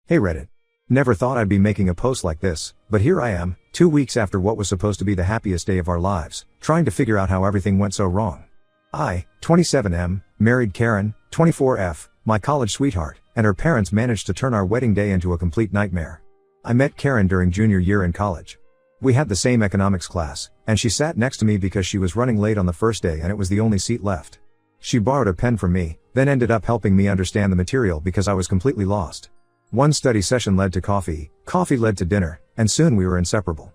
Hey Reddit. Never thought I'd be making a post like this, but here I am, 2 weeks after what was supposed to be the happiest day of our lives, trying to figure out how everything went so wrong. I, 27M, married Karen, 24F, my college sweetheart, and her parents managed to turn our wedding day into a complete nightmare. I met Karen during junior year in college. We had the same economics class, and she sat next to me because she was running late on the first day and it was the only seat left. She borrowed a pen from me, then ended up helping me understand the material because I was completely lost. One study session led to coffee led to dinner, and soon we were inseparable.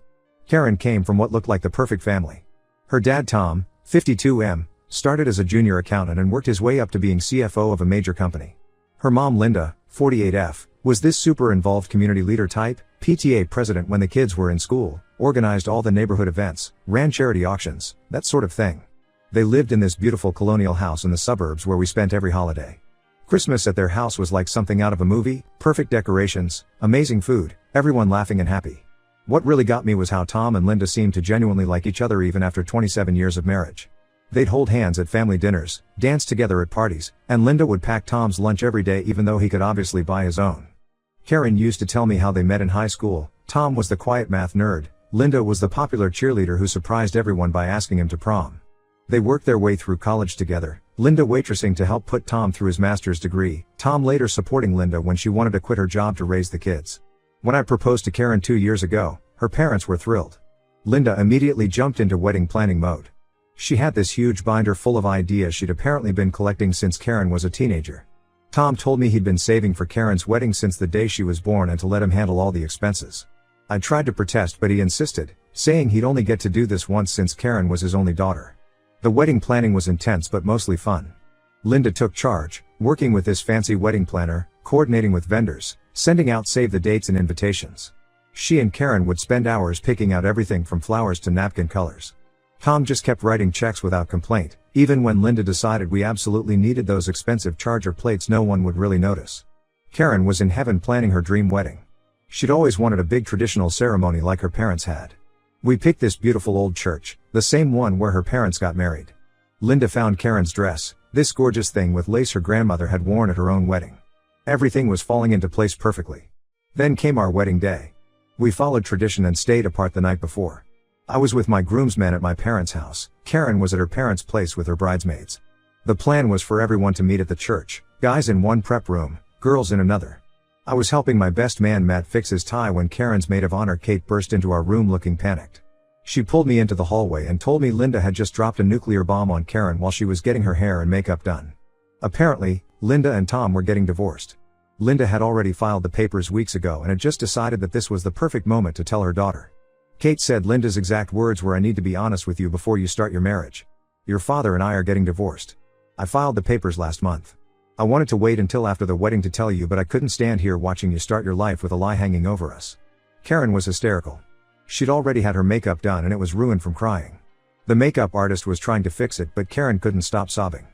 Karen came from what looked like the perfect family. Her dad Tom, 52M, started as a junior accountant and worked his way up to being CFO of a major company. Her mom Linda, 48F, was this super involved community leader type, PTA president when the kids were in school, organized all the neighborhood events, ran charity auctions, that sort of thing. They lived in this beautiful colonial house in the suburbs where we spent every holiday. Christmas at their house was like something out of a movie, perfect decorations, amazing food, everyone laughing and happy. What really got me was how Tom and Linda seemed to genuinely like each other even after 27 years of marriage. They'd hold hands at family dinners, dance together at parties, and Linda would pack Tom's lunch every day even though he could obviously buy his own. Karen used to tell me how they met in high school. Tom was the quiet math nerd, Linda was the popular cheerleader who surprised everyone by asking him to prom. They worked their way through college together, Linda waitressing to help put Tom through his master's degree, Tom later supporting Linda when she wanted to quit her job to raise the kids. When I proposed to Karen 2 years ago, her parents were thrilled. Linda immediately jumped into wedding planning mode. She had this huge binder full of ideas she'd apparently been collecting since Karen was a teenager. Tom told me he'd been saving for Karen's wedding since the day she was born and to let him handle all the expenses. I tried to protest but he insisted, saying he'd only get to do this once since Karen was his only daughter. The wedding planning was intense but mostly fun. Linda took charge, working with this fancy wedding planner, coordinating with vendors, sending out save the dates and invitations. She and Karen would spend hours picking out everything from flowers to napkin colors. Tom just kept writing checks without complaint, even when Linda decided we absolutely needed those expensive charger plates no one would really notice. Karen was in heaven planning her dream wedding. She'd always wanted a big traditional ceremony like her parents had. We picked this beautiful old church, the same one where her parents got married. Linda found Karen's dress, this gorgeous thing with lace her grandmother had worn at her own wedding. Everything was falling into place perfectly. Then came our wedding day. We followed tradition and stayed apart the night before. I was with my groomsmen at my parents' house, Karen was at her parents' place with her bridesmaids. The plan was for everyone to meet at the church, guys in one prep room, girls in another. I was helping my best man Matt fix his tie when Karen's maid of honor Kate burst into our room looking panicked. She pulled me into the hallway and told me Linda had just dropped a nuclear bomb on Karen while she was getting her hair and makeup done. Apparently, Linda and Tom were getting divorced. Linda had already filed the papers weeks ago and had just decided that this was the perfect moment to tell her daughter. Kate said Linda's exact words were, "I need to be honest with you before you start your marriage. Your father and I are getting divorced. I filed the papers last month. I wanted to wait until after the wedding to tell you, but I couldn't stand here watching you start your life with a lie hanging over us." Karen was hysterical. She'd already had her makeup done and it was ruined from crying. The makeup artist was trying to fix it but Karen couldn't stop sobbing.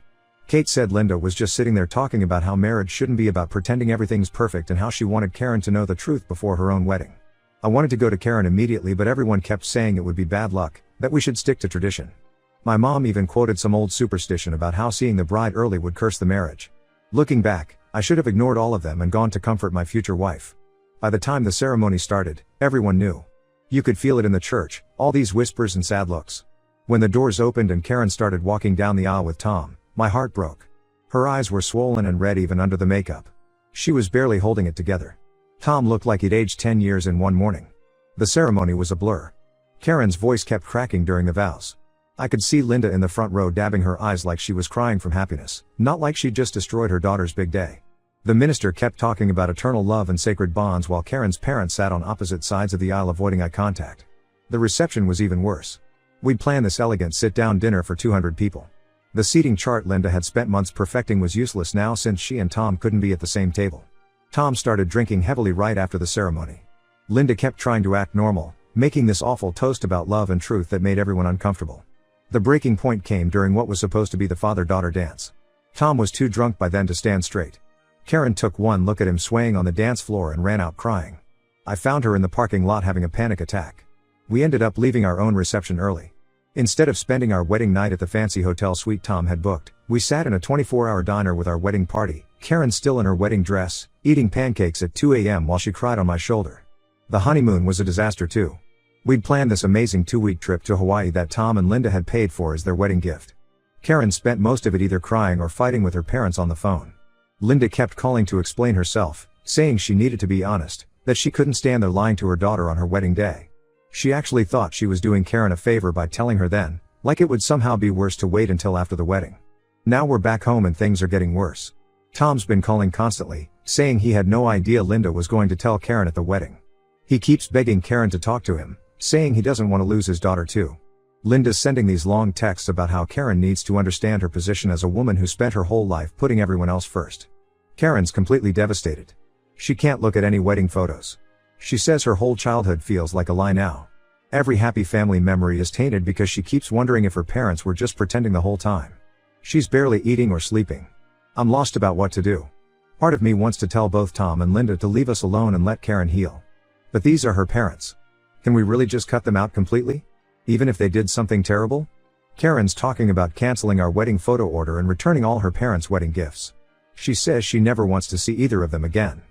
Kate said Linda was just sitting there talking about how marriage shouldn't be about pretending everything's perfect and how she wanted Karen to know the truth before her own wedding. I wanted to go to Karen immediately but everyone kept saying it would be bad luck, that we should stick to tradition. My mom even quoted some old superstition about how seeing the bride early would curse the marriage. Looking back, I should have ignored all of them and gone to comfort my future wife. By the time the ceremony started, everyone knew. You could feel it in the church, all these whispers and sad looks. When the doors opened and Karen started walking down the aisle with Tom, my heart broke. Her eyes were swollen and red even under the makeup. She was barely holding it together. Tom looked like he'd aged 10 years in one morning. The ceremony was a blur. Karen's voice kept cracking during the vows. I could see Linda in the front row dabbing her eyes like she was crying from happiness, not like she'd just destroyed her daughter's big day. The minister kept talking about eternal love and sacred bonds while Karen's parents sat on opposite sides of the aisle avoiding eye contact. The reception was even worse. We'd planned this elegant sit-down dinner for 200 people. The seating chart Linda had spent months perfecting was useless now since she and Tom couldn't be at the same table. Tom started drinking heavily right after the ceremony. Linda kept trying to act normal, making this awful toast about love and truth that made everyone uncomfortable. The breaking point came during what was supposed to be the father-daughter dance. Tom was too drunk by then to stand straight. Karen took one look at him swaying on the dance floor and ran out crying. I found her in the parking lot having a panic attack. We ended up leaving our own reception early. Instead of spending our wedding night at the fancy hotel suite Tom had booked, we sat in a 24-hour diner with our wedding party, Karen still in her wedding dress, eating pancakes at 2 a.m. while she cried on my shoulder. The honeymoon was a disaster too. We'd planned this amazing 2-week trip to Hawaii that Tom and Linda had paid for as their wedding gift. Karen spent most of it either crying or fighting with her parents on the phone. Linda kept calling to explain herself, saying she needed to be honest, that she couldn't stand their lying to her daughter on her wedding day. She actually thought she was doing Karen a favor by telling her then, like it would somehow be worse to wait until after the wedding. Now we're back home and things are getting worse. Tom's been calling constantly, saying he had no idea Linda was going to tell Karen at the wedding. He keeps begging Karen to talk to him, saying he doesn't want to lose his daughter too. Linda's sending these long texts about how Karen needs to understand her position as a woman who spent her whole life putting everyone else first. Karen's completely devastated. She can't look at any wedding photos. She says her whole childhood feels like a lie now. Every happy family memory is tainted because she keeps wondering if her parents were just pretending the whole time. She's barely eating or sleeping. I'm lost about what to do. Part of me wants to tell both Tom and Linda to leave us alone and let Karen heal. But these are her parents. Can we really just cut them out completely? Even if they did something terrible? Karen's talking about canceling our wedding photo order and returning all her parents' wedding gifts. She says she never wants to see either of them again.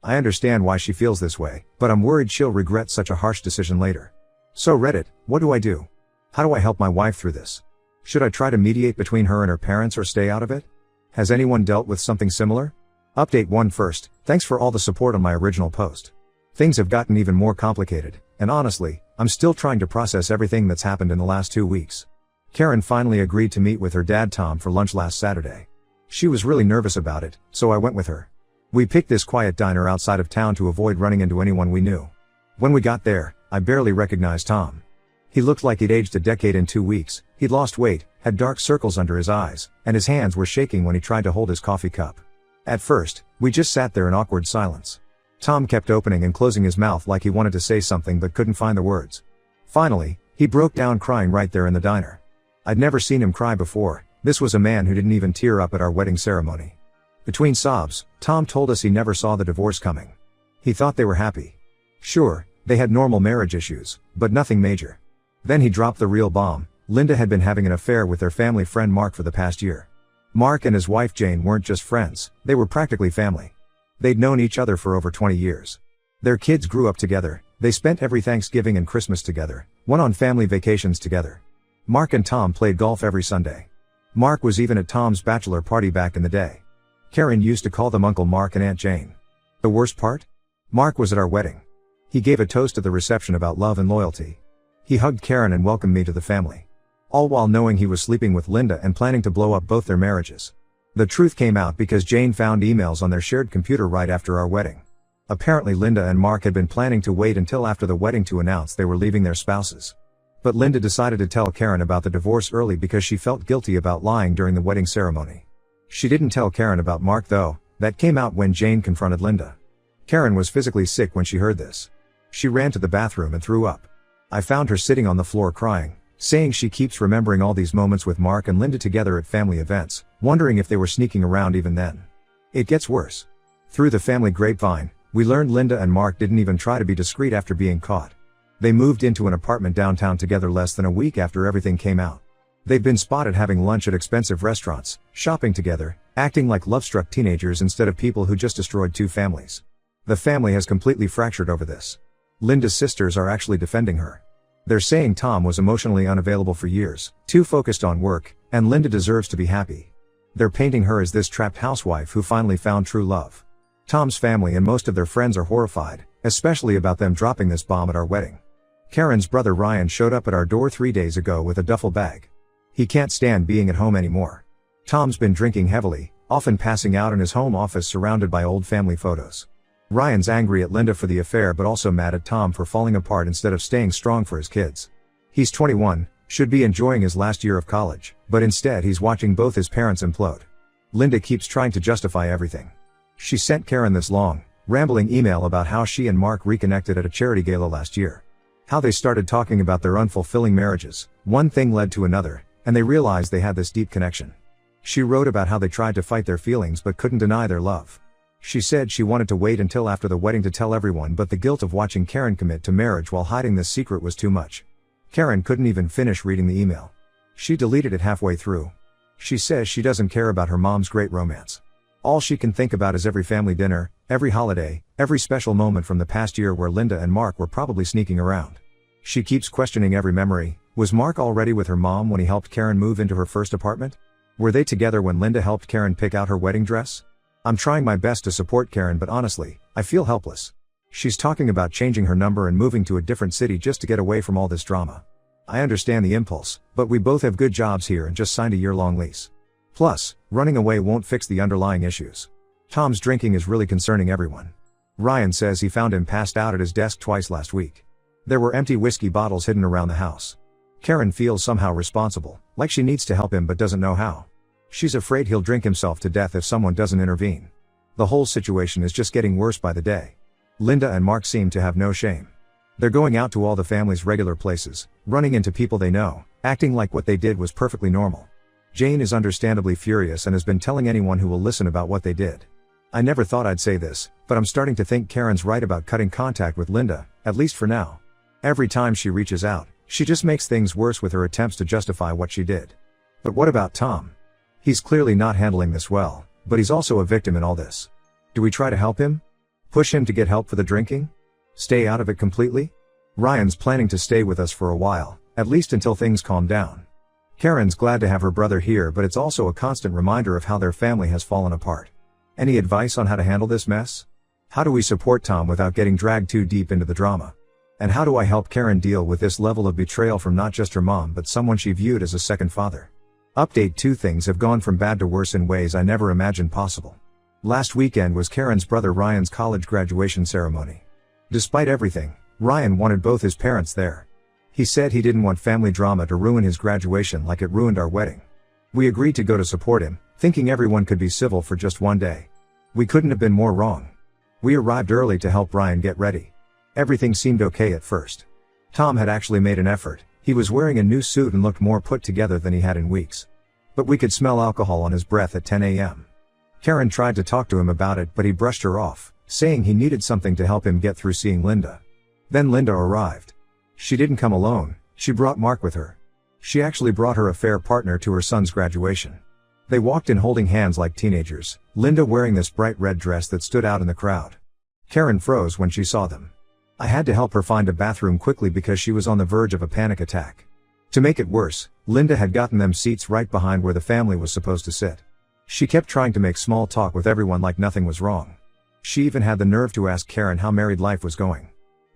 I understand why she feels this way, but I'm worried she'll regret such a harsh decision later. So Reddit, what do I do? How do I help my wife through this? Should I try to mediate between her and her parents or stay out of it? Has anyone dealt with something similar? Update 1 first, thanks for all the support on my original post. Things have gotten even more complicated, and honestly, I'm still trying to process everything that's happened in the last 2 weeks. Karen finally agreed to meet with her dad Tom for lunch last Saturday. She was really nervous about it, so I went with her. We picked this quiet diner outside of town to avoid running into anyone we knew. When we got there, I barely recognized Tom. He looked like he'd aged a decade in 2 weeks, he'd lost weight, had dark circles under his eyes, and his hands were shaking when he tried to hold his coffee cup. At first, we just sat there in awkward silence. Tom kept opening and closing his mouth like he wanted to say something but couldn't find the words. Finally, he broke down crying right there in the diner. I'd never seen him cry before. This was a man who didn't even tear up at our wedding ceremony. Between sobs, Tom told us he never saw the divorce coming. He thought they were happy. Sure, they had normal marriage issues, but nothing major. Then he dropped the real bomb. Linda had been having an affair with their family friend Mark for the past year. Mark and his wife Jane weren't just friends, they were practically family. They'd known each other for over 20 years. Their kids grew up together, they spent every Thanksgiving and Christmas together, went on family vacations together. Mark and Tom played golf every Sunday. Mark was even at Tom's bachelor party back in the day. Karen used to call them Uncle Mark and Aunt Jane. The worst part? Mark was at our wedding. He gave a toast at the reception about love and loyalty. He hugged Karen and welcomed me to the family. All while knowing he was sleeping with Linda and planning to blow up both their marriages. The truth came out because Jane found emails on their shared computer right after our wedding. Apparently Linda and Mark had been planning to wait until after the wedding to announce they were leaving their spouses. But Linda decided to tell Karen about the divorce early because she felt guilty about lying during the wedding ceremony. She didn't tell Karen about Mark though, that came out when Jane confronted Linda. Karen was physically sick when she heard this. She ran to the bathroom and threw up. I found her sitting on the floor crying, saying she keeps remembering all these moments with Mark and Linda together at family events, wondering if they were sneaking around even then. It gets worse. Through the family grapevine, we learned Linda and Mark didn't even try to be discreet after being caught. They moved into an apartment downtown together less than a week after everything came out. They've been spotted having lunch at expensive restaurants, shopping together, acting like love-struck teenagers instead of people who just destroyed 2 families. The family has completely fractured over this. Linda's sisters are actually defending her. They're saying Tom was emotionally unavailable for years, too focused on work, and Linda deserves to be happy. They're painting her as this trapped housewife who finally found true love. Tom's family and most of their friends are horrified, especially about them dropping this bomb at our wedding. Karen's brother Ryan showed up at our door 3 days ago with a duffel bag. He can't stand being at home anymore. Tom's been drinking heavily, often passing out in his home office surrounded by old family photos. Ryan's angry at Linda for the affair but also mad at Tom for falling apart instead of staying strong for his kids. He's 21, should be enjoying his last year of college, but instead he's watching both his parents implode. Linda keeps trying to justify everything. She sent Karen this long, rambling email about how she and Mark reconnected at a charity gala last year. How they started talking about their unfulfilling marriages, one thing led to another, and they realized they had this deep connection. She wrote about how they tried to fight their feelings but couldn't deny their love. She said she wanted to wait until after the wedding to tell everyone, but the guilt of watching Karen commit to marriage while hiding this secret was too much. Karen couldn't even finish reading the email. She deleted it halfway through. She says she doesn't care about her mom's great romance. All she can think about is every family dinner, every holiday, every special moment from the past year where Linda and Mark were probably sneaking around. She keeps questioning every memory. Was Mark already with her mom when he helped Karen move into her first apartment? Were they together when Linda helped Karen pick out her wedding dress? I'm trying my best to support Karen, but honestly, I feel helpless. She's talking about changing her number and moving to a different city just to get away from all this drama. I understand the impulse, but we both have good jobs here and just signed a year-long lease. Plus, running away won't fix the underlying issues. Tom's drinking is really concerning everyone. Ryan says he found him passed out at his desk twice last week. There were empty whiskey bottles hidden around the house. Karen feels somehow responsible, like she needs to help him but doesn't know how. She's afraid he'll drink himself to death if someone doesn't intervene. The whole situation is just getting worse by the day. Linda and Mark seem to have no shame. They're going out to all the family's regular places, running into people they know, acting like what they did was perfectly normal. Jane is understandably furious and has been telling anyone who will listen about what they did. I never thought I'd say this, but I'm starting to think Karen's right about cutting contact with Linda, at least for now. Every time she reaches out, she just makes things worse with her attempts to justify what she did. But what about Tom? He's clearly not handling this well, but he's also a victim in all this. Do we try to help him? Push him to get help for the drinking? Stay out of it completely? Ryan's planning to stay with us for a while, at least until things calm down. Karen's glad to have her brother here, but it's also a constant reminder of how their family has fallen apart. Any advice on how to handle this mess? How do we support Tom without getting dragged too deep into the drama? And how do I help Karen deal with this level of betrayal from not just her mom but someone she viewed as a second father? Update: 2 things have gone from bad to worse in ways I never imagined possible. Last weekend was Karen's brother Ryan's college graduation ceremony. Despite everything, Ryan wanted both his parents there. He said he didn't want family drama to ruin his graduation like it ruined our wedding. We agreed to go to support him, thinking everyone could be civil for just one day. We couldn't have been more wrong. We arrived early to help Ryan get ready. Everything seemed okay at first. Tom had actually made an effort. He was wearing a new suit and looked more put together than he had in weeks. But we could smell alcohol on his breath at 10 a.m. Karen tried to talk to him about it, but he brushed her off, saying he needed something to help him get through seeing Linda. Then Linda arrived. She didn't come alone, she brought Mark with her. She actually brought her affair partner to her son's graduation. They walked in holding hands like teenagers, Linda wearing this bright red dress that stood out in the crowd. Karen froze when she saw them. I had to help her find a bathroom quickly because she was on the verge of a panic attack. To make it worse, Linda had gotten them seats right behind where the family was supposed to sit. She kept trying to make small talk with everyone like nothing was wrong. She even had the nerve to ask Karen how married life was going.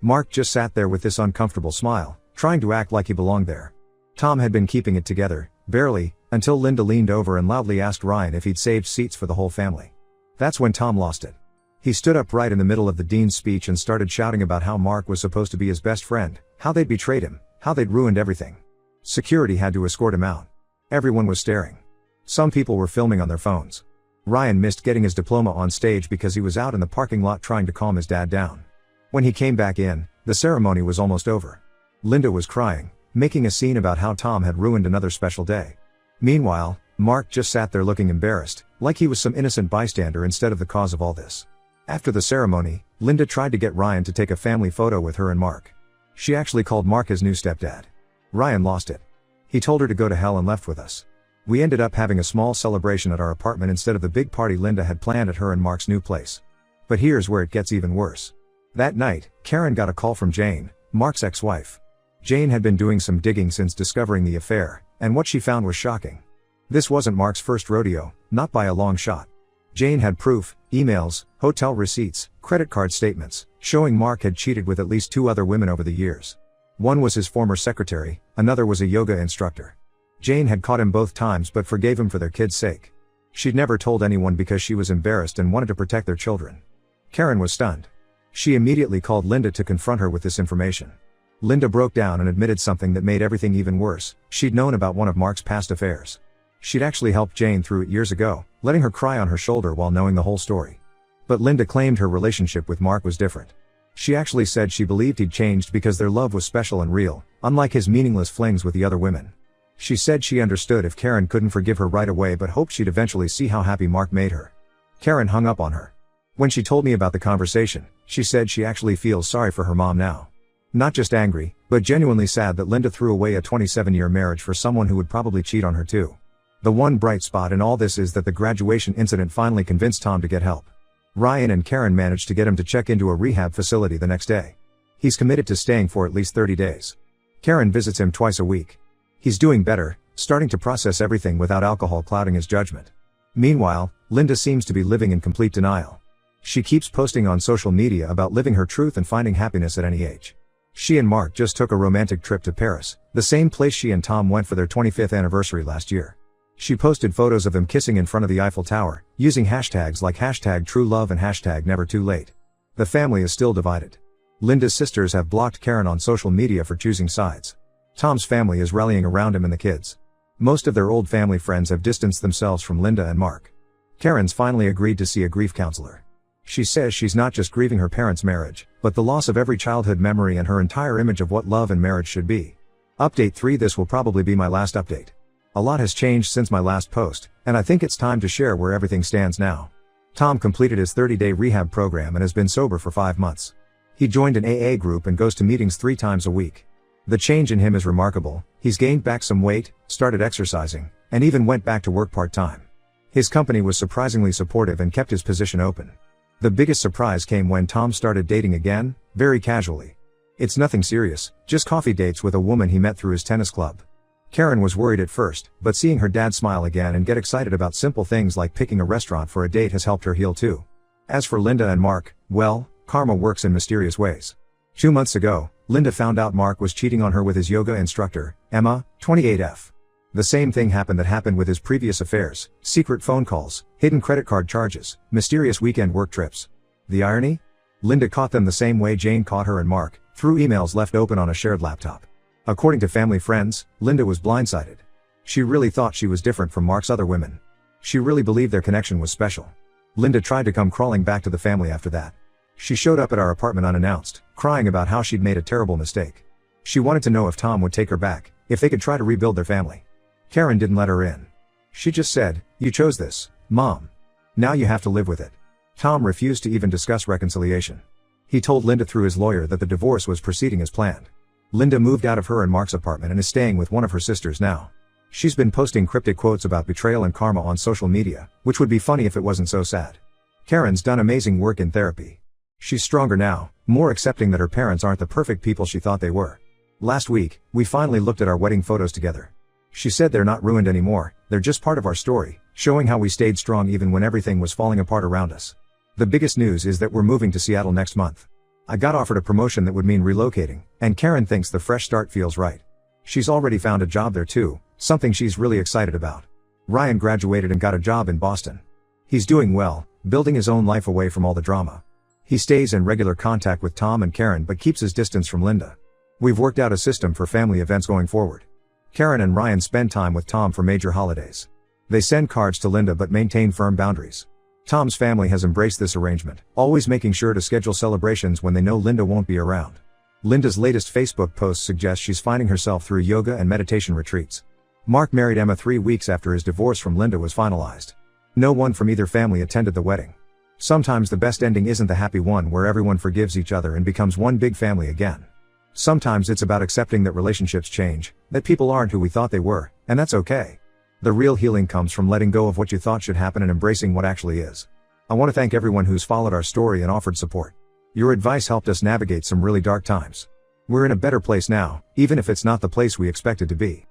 Mark just sat there with this uncomfortable smile, trying to act like he belonged there. Tom had been keeping it together, barely, until Linda leaned over and loudly asked Ryan if he'd saved seats for the whole family. That's when Tom lost it. He stood up right in the middle of the dean's speech and started shouting about how Mark was supposed to be his best friend, how they'd betrayed him, how they'd ruined everything. Security had to escort him out. Everyone was staring. Some people were filming on their phones. Ryan missed getting his diploma on stage because he was out in the parking lot trying to calm his dad down. When he came back in, the ceremony was almost over. Linda was crying, making a scene about how Tom had ruined another special day. Meanwhile, Mark just sat there looking embarrassed, like he was some innocent bystander instead of the cause of all this. After the ceremony, Linda tried to get Ryan to take a family photo with her and Mark. She actually called Mark his new stepdad. Ryan lost it. He told her to go to hell and left with us. We ended up having a small celebration at our apartment instead of the big party Linda had planned at her and Mark's new place. But here's where it gets even worse. That night, Karen got a call from Jane, Mark's ex-wife. Jane had been doing some digging since discovering the affair, and what she found was shocking. This wasn't Mark's first rodeo, not by a long shot. Jane had proof, emails, hotel receipts, credit card statements, showing Mark had cheated with at least 2 other women over the years. One was his former secretary, another was a yoga instructor. Jane had caught him both times but forgave him for their kids' sake. She'd never told anyone because she was embarrassed and wanted to protect their children. Karen was stunned. She immediately called Linda to confront her with this information. Linda broke down and admitted something that made everything even worse. She'd known about one of Mark's past affairs. She'd actually helped Jane through it years ago, letting her cry on her shoulder while knowing the whole story. But Linda claimed her relationship with Mark was different. She actually said she believed he'd changed because their love was special and real, unlike his meaningless flings with the other women. She said she understood if Karen couldn't forgive her right away but hoped she'd eventually see how happy Mark made her. Karen hung up on her. When she told me about the conversation, she said she actually feels sorry for her mom now. Not just angry, but genuinely sad that Linda threw away a 27-year marriage for someone who would probably cheat on her too. The one bright spot in all this is that the graduation incident finally convinced Tom to get help. Ryan and Karen managed to get him to check into a rehab facility the next day. He's committed to staying for at least 30 days. Karen visits him twice a week. He's doing better, starting to process everything without alcohol clouding his judgment. Meanwhile, Linda seems to be living in complete denial. She keeps posting on social media about living her truth and finding happiness at any age. She and Mark just took a romantic trip to Paris, the same place she and Tom went for their 25th anniversary last year. She posted photos of them kissing in front of the Eiffel Tower, using hashtags like #TrueLove and #NeverTooLate. The family is still divided. Linda's sisters have blocked Karen on social media for choosing sides. Tom's family is rallying around him and the kids. Most of their old family friends have distanced themselves from Linda and Mark. Karen's finally agreed to see a grief counselor. She says she's not just grieving her parents' marriage, but the loss of every childhood memory and her entire image of what love and marriage should be. Update 3: This will probably be my last update. A lot has changed since my last post, and I think it's time to share where everything stands now. Tom completed his 30-day rehab program and has been sober for 5 months. He joined an AA group and goes to meetings 3 times a week. The change in him is remarkable. He's gained back some weight, started exercising, and even went back to work part-time. His company was surprisingly supportive and kept his position open. The biggest surprise came when Tom started dating again, very casually. It's nothing serious, just coffee dates with a woman he met through his tennis club. Karen was worried at first, but seeing her dad smile again and get excited about simple things like picking a restaurant for a date has helped her heal too. As for Linda and Mark, well, karma works in mysterious ways. 2 months ago, Linda found out Mark was cheating on her with his yoga instructor, Emma, 28F. The same thing happened with his previous affairs: secret phone calls, hidden credit card charges, mysterious weekend work trips. The irony? Linda caught them the same way Jane caught her and Mark, through emails left open on a shared laptop. According to family friends, Linda was blindsided. She really thought she was different from Mark's other women. She really believed their connection was special. Linda tried to come crawling back to the family after that. She showed up at our apartment unannounced, crying about how she'd made a terrible mistake. She wanted to know if Tom would take her back, if they could try to rebuild their family. Karen didn't let her in. She just said, "You chose this, Mom. Now you have to live with it." Tom refused to even discuss reconciliation. He told Linda through his lawyer that the divorce was proceeding as planned. Linda moved out of her and Mark's apartment and is staying with one of her sisters now. She's been posting cryptic quotes about betrayal and karma on social media, which would be funny if it wasn't so sad. Karen's done amazing work in therapy. She's stronger now, more accepting that her parents aren't the perfect people she thought they were. Last week, we finally looked at our wedding photos together. She said they're not ruined anymore, they're just part of our story, showing how we stayed strong even when everything was falling apart around us. The biggest news is that we're moving to Seattle next month. I got offered a promotion that would mean relocating, and Karen thinks the fresh start feels right. She's already found a job there too, something she's really excited about. Ryan graduated and got a job in Boston. He's doing well, building his own life away from all the drama. He stays in regular contact with Tom and Karen but keeps his distance from Linda. We've worked out a system for family events going forward. Karen and Ryan spend time with Tom for major holidays. They send cards to Linda but maintain firm boundaries. Tom's family has embraced this arrangement, always making sure to schedule celebrations when they know Linda won't be around. Linda's latest Facebook post suggests she's finding herself through yoga and meditation retreats. Mark married Emma 3 weeks after his divorce from Linda was finalized. No one from either family attended the wedding. Sometimes the best ending isn't the happy one where everyone forgives each other and becomes one big family again. Sometimes it's about accepting that relationships change, that people aren't who we thought they were, and that's okay. The real healing comes from letting go of what you thought should happen and embracing what actually is. I want to thank everyone who's followed our story and offered support. Your advice helped us navigate some really dark times. We're in a better place now, even if it's not the place we expected to be.